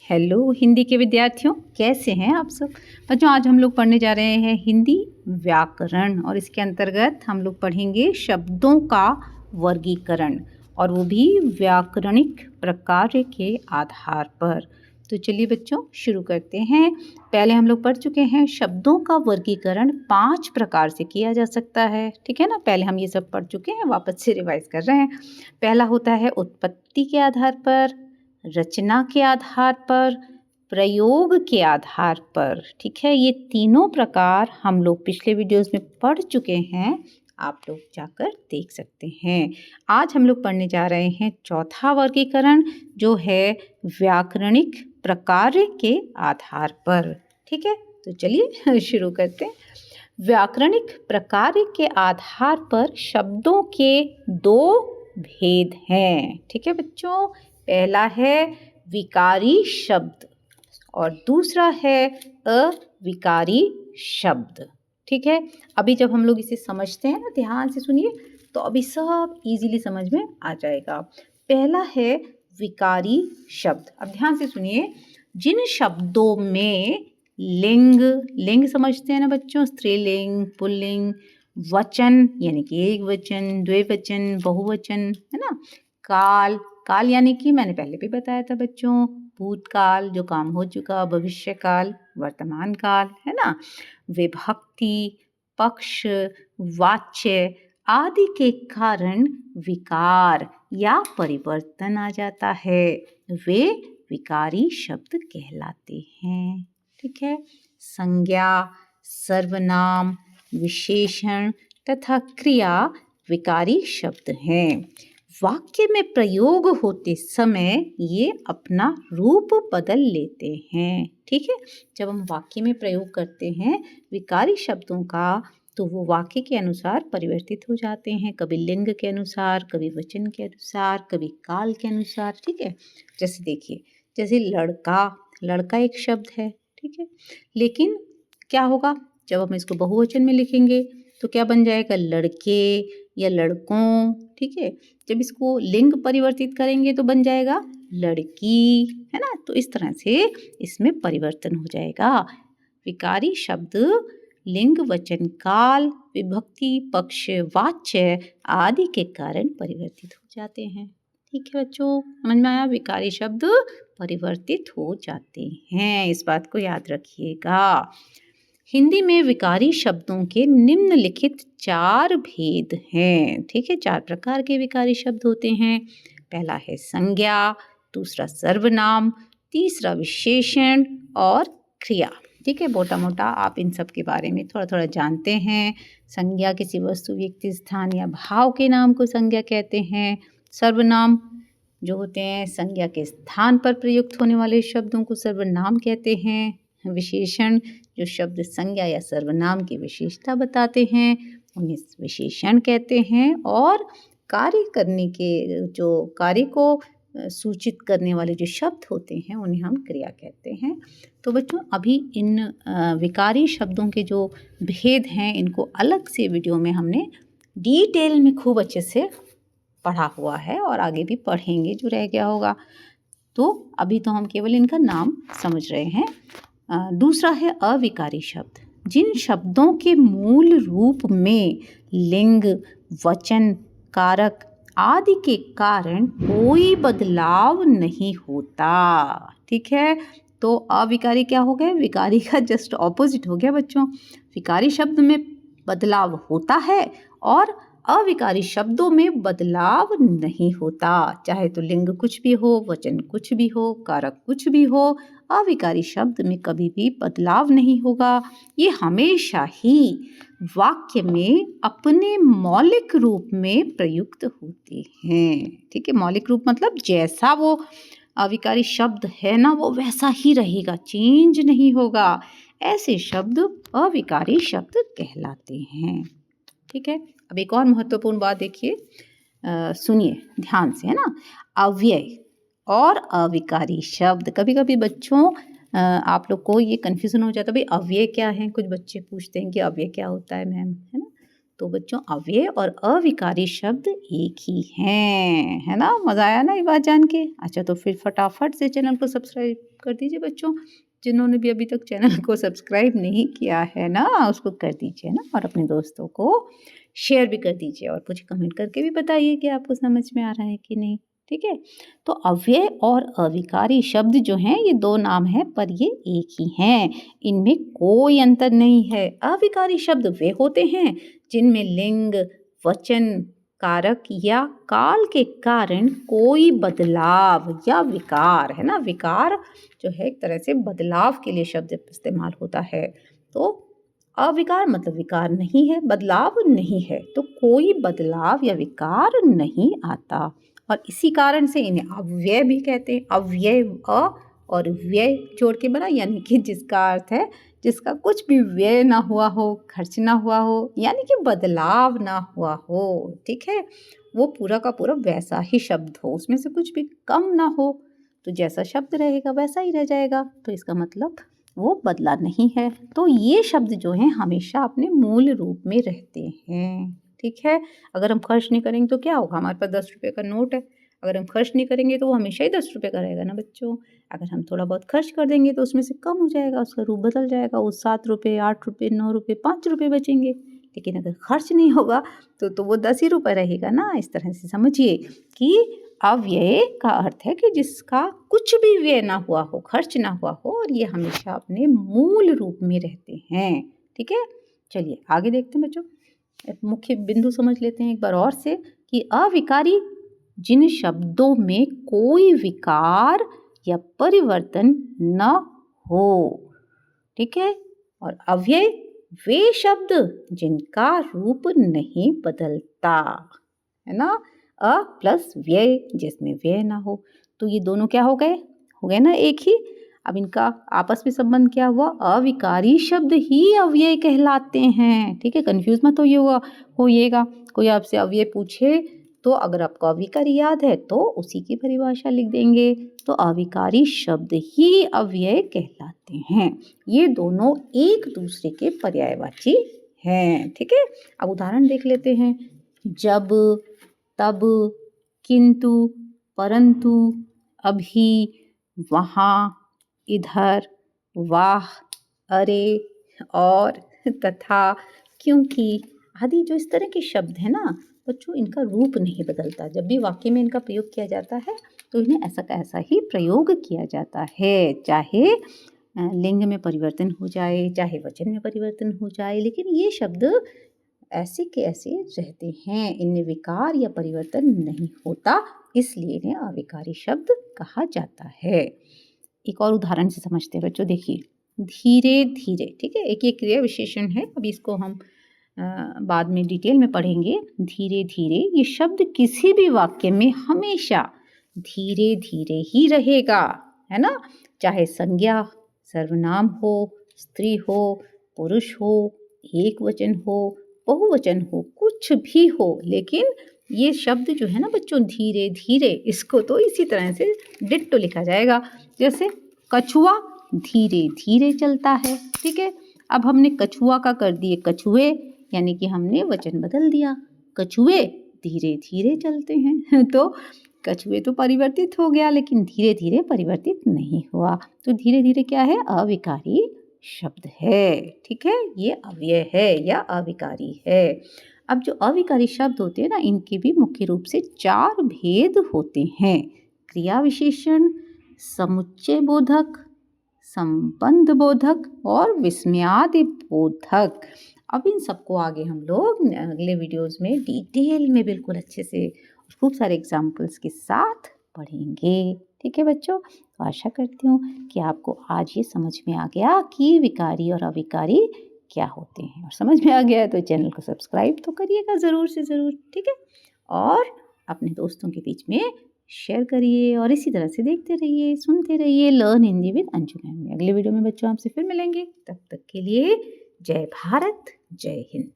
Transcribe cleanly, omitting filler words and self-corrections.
Hello Hindi के विद्यार्थियों, कैसे हैं आप सब। बच्चों, आज हम लोग पढ़ने जा रहे हैं हिंदी व्याकरण और इसके अंतर्गत हम लोग पढ़ेंगे शब्दों का वर्गीकरण और वो भी व्याकरणिक प्रकार के आधार पर। तो चलिए बच्चों शुरू करते हैं। पहले हम लोग पढ़ चुके हैं शब्दों का वर्गीकरण 5 प्रकार से किया जा सकता है, ठीक है ना। पहले हम ये सब पढ़ चुके हैं, वापस से रिवाइज कर रहे हैं। पहला होता है उत्पत्ति के आधार पर, रचना के आधार पर, प्रयोग के आधार पर, ठीक है। ये तीनों प्रकार हम लोग पिछले वीडियोस में पढ़ चुके हैं, आप लोग जाकर देख सकते हैं। आज हम लोग पढ़ने जा रहे हैं चौथा वर्गीकरण, जो है व्याकरणिक प्रकार के आधार पर, ठीक है। तो चलिए शुरू करते हैं। व्याकरणिक प्रकार के आधार पर शब्दों के 2 भेद हैं, ठीक है बच्चों। पहला है विकारी शब्द और दूसरा है अविकारी शब्द, ठीक है। अभी जब हम लोग इसे समझते हैं ना, ध्यान से सुनिए, तो अभी सब इजीली समझ में आ जाएगा। पहला है विकारी शब्द। अब ध्यान से सुनिए, जिन शब्दों में लिंग समझते हैं ना बच्चों, स्त्रीलिंग, पुल्लिंग, वचन यानी कि एक वचन, द्विवचन, बहुवचन, है ना। काल यानी कि मैंने पहले भी बताया था बच्चों, भूतकाल जो काम हो चुका, भविष्य काल, वर्तमान काल, है ना। विभक्ति, पक्ष, वाच्य आदि के कारण विकार या परिवर्तन आ जाता है, वे विकारी शब्द कहलाते हैं, ठीक है। संज्ञा, सर्वनाम, विशेषण तथा क्रिया विकारी शब्द हैं। वाक्य में प्रयोग होते समय ये अपना रूप बदल लेते हैं, ठीक है। जब हम वाक्य में प्रयोग करते हैं विकारी शब्दों का, तो वो वाक्य के अनुसार परिवर्तित हो जाते हैं, कभी लिंग के अनुसार, कभी वचन के अनुसार, कभी काल के अनुसार, ठीक है। जैसे देखिए, जैसे लड़का एक शब्द है, ठीक है, लेकिन क्या होगा जब हम इसको बहुवचन में लिखेंगे तो क्या बन जाएगा, लड़के या लड़कों, ठीक है। जब इसको लिंग परिवर्तित करेंगे तो बन जाएगा लड़की, है ना। तो इस तरह से इसमें परिवर्तन हो जाएगा। विकारी शब्द लिंग, वचन, काल, विभक्ति, पक्ष, वाच्य आदि के कारण परिवर्तित हो जाते हैं, ठीक है बच्चों। समझ में आया, विकारी शब्द परिवर्तित हो जाते हैं, इस बात को याद रखिएगा। हिंदी में विकारी शब्दों के निम्नलिखित 4 भेद हैं, ठीक है। 4 प्रकार के विकारी शब्द होते हैं। पहला है संज्ञा, दूसरा सर्वनाम, तीसरा विशेषण और क्रिया, ठीक है। मोटा मोटा आप इन सब के बारे में थोड़ा थोड़ा जानते हैं। संज्ञा किसी वस्तु, व्यक्ति, स्थान या भाव के नाम को संज्ञा कहते हैं। सर्वनाम जो होते हैं संज्ञा के स्थान पर प्रयुक्त होने वाले शब्दों को सर्वनाम कहते हैं। विशेषण जो शब्द संज्ञा या सर्वनाम की विशेषता बताते हैं उन्हें विशेषण कहते हैं। और कार्य को सूचित करने वाले जो शब्द होते हैं उन्हें हम क्रिया कहते हैं। तो बच्चों, अभी इन विकारी शब्दों के जो भेद हैं इनको अलग से वीडियो में हमने डिटेल में खूब अच्छे से पढ़ा हुआ है और आगे भी पढ़ेंगे जो रह गया होगा। तो अभी तो हम केवल इनका नाम समझ रहे हैं। दूसरा है अविकारी शब्द। जिन शब्दों के मूल रूप में लिंग, वचन, कारक आदि के कारण कोई बदलाव नहीं होता, ठीक है। तो अविकारी क्या हो गए, विकारी का जस्ट ऑपोजिट हो गया बच्चों। विकारी शब्द में बदलाव होता है और अविकारी शब्दों में बदलाव नहीं होता, चाहे तो लिंग कुछ भी हो, वचन कुछ भी हो, कारक कुछ भी हो, अविकारी शब्द में कभी भी बदलाव नहीं होगा। ये हमेशा ही वाक्य में अपने मौलिक रूप में प्रयुक्त होते हैं, ठीक है। मौलिक रूप मतलब जैसा वो अविकारी शब्द है ना, वो वैसा ही रहेगा, चेंज नहीं होगा। ऐसे शब्द अविकारी शब्द कहलाते हैं, ठीक है। अब एक और महत्वपूर्ण बात देखिए, सुनिए ध्यान से, है ना। अव्यय और अविकारी शब्द, कभी कभी बच्चों आप लोग को ये कन्फ्यूजन हो जाता है, भाई अव्यय क्या है। कुछ बच्चे पूछते हैं कि अव्यय क्या होता है मैम, है ना। तो बच्चों अव्यय और अविकारी शब्द एक ही हैं, है ना। मज़ा आया ना ये बात जान के। अच्छा तो फिर फटाफट से चैनल को सब्सक्राइब कर दीजिए बच्चों। जिन्होंने भी अभी तक चैनल को सब्सक्राइब नहीं किया है ना, उसको कर दीजिए ना, और अपने दोस्तों को शेयर भी कर दीजिए और मुझे कमेंट करके भी बताइए कि आपको समझ में आ रहा है कि नहीं। ठीक है, तो अव्यय और अविकारी शब्द जो हैं ये दो नाम हैं पर ये एक ही हैं, इनमें कोई अंतर नहीं है। अविकारी शब्द वे होते हैं जिनमें लिंग, वचन, कारक या काल के कारण कोई बदलाव या विकार, है ना, विकार जो है एक तरह से बदलाव के लिए शब्द इस्तेमाल होता है। तो अविकार मतलब विकार नहीं है, बदलाव नहीं है, तो कोई बदलाव या विकार नहीं आता और इसी कारण से इन्हें अव्यय भी कहते हैं। अव्यय अ और व्यय जोड़ के बना, यानी कि जिसका अर्थ है जिसका कुछ भी व्यय ना हुआ हो, खर्च ना हुआ हो, यानी कि बदलाव ना हुआ हो। ठीक है, वो पूरा का पूरा वैसा ही शब्द हो, उसमें से कुछ भी कम ना हो, तो जैसा शब्द रहेगा वैसा ही रह जाएगा, तो इसका मतलब वो बदला नहीं है। तो ये शब्द जो हैं हमेशा अपने मूल रूप में रहते हैं। ठीक है, अगर हम खर्च नहीं करेंगे तो क्या होगा, हमारे पास 10 रुपये का नोट है, अगर हम खर्च नहीं करेंगे तो वो हमेशा ही 10 रुपये का रहेगा ना बच्चों। अगर हम थोड़ा बहुत खर्च कर देंगे तो उसमें से कम हो जाएगा, उसका रूप बदल जाएगा, वो 7 रुपये, 8 रुपये, 9 रुपये, 5 रुपये बचेंगे। लेकिन अगर खर्च नहीं होगा तो वो 10 ही रुपये रहेगा ना। इस तरह से समझिए कि अव्यय का अर्थ है कि जिसका कुछ भी व्यय ना हुआ हो, खर्च ना हुआ हो, और ये हमेशा अपने मूल रूप में रहते हैं। ठीक है, चलिए आगे देखते हैं बच्चों। मुख्य बिंदु समझ लेते हैं एक बार और से कि अविकारी जिन शब्दों में कोई विकार या परिवर्तन न हो। ठीक है, और अव्यय वे शब्द जिनका रूप नहीं बदलता, है ना। अ प्लस व्यय जिसमें व्यय ना हो, तो ये दोनों क्या हो गए ना एक ही। अब इनका आपस में संबंध क्या हुआ, अविकारी शब्द ही अव्यय कहलाते हैं। ठीक है, कंफ्यूज मत होइएगा। कोई आपसे अव्यय पूछे तो अगर आपको अविकारी याद है तो उसी की परिभाषा लिख देंगे, तो अविकारी शब्द ही अव्यय कहलाते हैं। ये दोनों एक दूसरे के पर्यायवाची हैं। ठीक है, अब उदाहरण देख लेते हैं। जब, तब, किंतु, परंतु, अभी, वहाँ, इधर, वाह, अरे, और, तथा, क्योंकि आदि जो इस तरह के शब्द हैं ना बच्चों, इनका रूप नहीं बदलता। जब भी वाक्य में इनका प्रयोग किया जाता है तो इन्हें ऐसा का ऐसा ही प्रयोग किया जाता है, चाहे लिंग में परिवर्तन हो जाए, चाहे वचन में परिवर्तन हो जाए, लेकिन ये शब्द ऐसे के ऐसे रहते हैं, इनमें विकार या परिवर्तन नहीं होता, इसलिए इन्हें अविकारी शब्द कहा जाता है। एक और उदाहरण से समझते हैं बच्चों, देखिए। धीरे धीरे, ठीक है, एक ये क्रिया विशेषण है, अभी इसको हम बाद में डिटेल में पढ़ेंगे। धीरे धीरे ये शब्द किसी भी वाक्य में हमेशा धीरे धीरे ही रहेगा, है ना। चाहे संज्ञा, सर्वनाम हो, स्त्री हो, पुरुष हो, एक वचन हो, बहुवचन हो, कुछ भी हो, लेकिन ये शब्द जो है ना बच्चों धीरे धीरे, इसको तो इसी तरह से डिट्टो लिखा जाएगा। जैसे कछुआ धीरे धीरे चलता है। ठीक है, अब हमने कछुआ का कर दिए कछुए, यानी कि हमने वचन बदल दिया, कछुए धीरे धीरे चलते हैं तो कछुए तो परिवर्तित हो गया, लेकिन धीरे धीरे परिवर्तित नहीं हुआ। तो धीरे धीरे क्या है, अविकारी शब्द है। ठीक है, ये अव्यय है या अविकारी है। अब जो अविकारी शब्द होते हैं ना, इनके भी मुख्य रूप से 4 भेद होते हैं। क्रिया विशेषण, समुच्चय बोधक, संबंध बोधक और विस्मयादि बोधक। अब इन सबको आगे हम लोग अगले वीडियोस में डिटेल में बिल्कुल अच्छे से खूब सारे एग्जाम्पल्स के साथ पढ़ेंगे। ठीक है बच्चों, तो आशा करती हूँ कि आपको आज ये समझ में आ गया कि विकारी और अविकारी क्या होते हैं, और समझ में आ गया है तो चैनल को सब्सक्राइब तो करिएगा ज़रूर से ज़रूर। ठीक है, और अपने दोस्तों के बीच में शेयर करिए और इसी तरह से देखते रहिए, सुनते रहिए learn Hindi with Anju ma'am में। अगले वीडियो में बच्चों आपसे फिर मिलेंगे, तब तक के लिए जय भारत, जय हिंद।